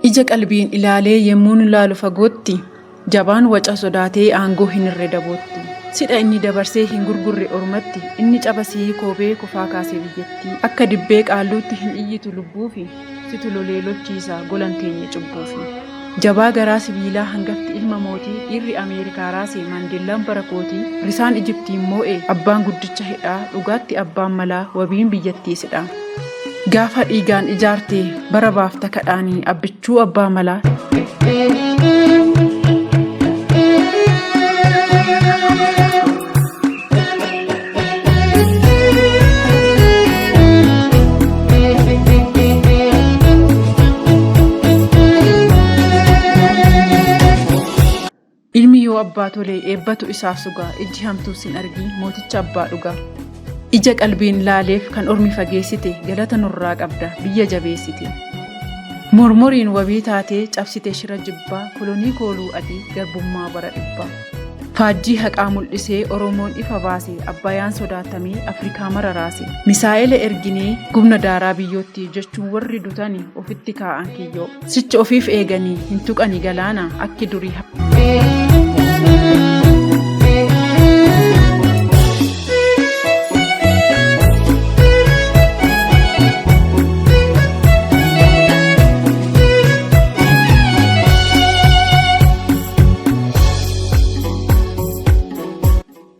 Ija qalbiin ilaalee yemmuu nu laalu fagootti jabaan waca sodaatee aangoo hin irre dabootti. Sidha inni dabarsee hin gurgurre ormatti inni cabasii koobee kufaa kaasee biyyatti akka dibbee qaalluutti hin iyyitu lubbuufi situ lolee lolchiisa golan keenya cubbuufi. Jabaa garaa sibiilaa hangafti ilma mootii dhiirri Ameerikaa raasee Maandeellaan bara kootii risaan Ijiptiin moo'ee abbaan guddicha hidhaa dhugaatti abbaan malaa wabiin biyyattii sidhaa. Gaafa dhiigaan ijaartee bara baafta kadhaanii abbichuu abbaa malaa. Ilmi yoo abbaa tolee eebbatu isaaf sugaa ijji hamtuu sin argii mooticha abbaa dhugaa. Ija qalbiin laaleef kan ormi fageessite galata nurraa qabda biyya jabeessite. Mormoriin wabii taatee cabsite shira jibbaa kolonii kooluu adii garbummaa bara dhibbaa. Faajjii haqaa mul'isee Oromoon ifa baase Abbaayaan sodaatamee Afrikaa mara raase. Misaa'ela erginee gubna daaraa biyyootti jechuun warri dutanii ofitti kaa'an kiyyoo. Sicha ofiif eeganii hin tuqanii galaana akki durii.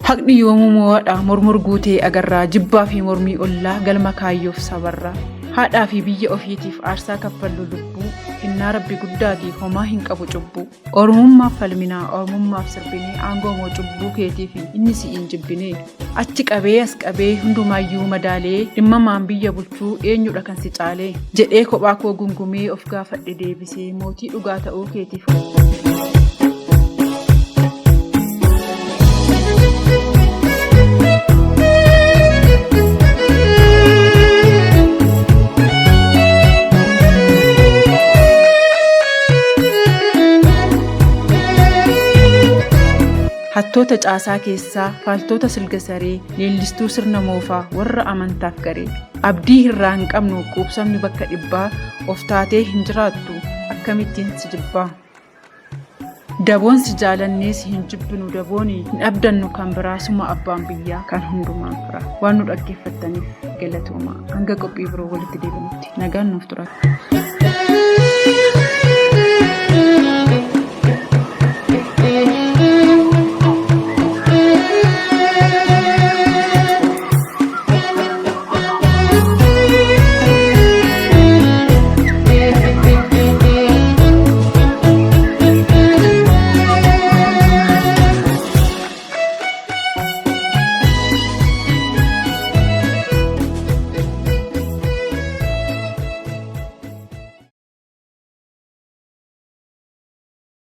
Haqni yoomuu mo'adha mormor guutee agarraa jibbaa fi mormii ollaa galma kaayyoof sabarraa. Haadhaa fi biyya ofiitiif aarsaa kaffallu lubbuu hinnaa rabbi guddaatii homaa hin qabu cubbuu. Oromummaaf falminaa oromummaaf sirbinee aangoo moo cubbuu keetii fi inni si'iin jibbinee. Achi qabee as qabee hundumaayyuu madaalee dhimmamaan biyya bulchuu eenyudha kan si caalee. Jedhee kophaa koo gungumee of gaafadhe deebisee mootii dhugaa ta'uu keetiif. Hattoota caasaa keessaa faaltoota silga saree leellistuu sirna moofaa warra amantaaf garee. Abdii hirraa hin qabnu quubsamni bakka dhibbaa of taatee hin jiraattu akkamittiin si jibbaa. Daboon si jaalannees hin jibbinu dabooni hin abdannu kan biraa suma abbaan biyyaa kan hundumaan fira. Waan nu dhaggeeffattaniif galatooma hanga qophii biroo walitti deebinutti nagaan nuuf turaa.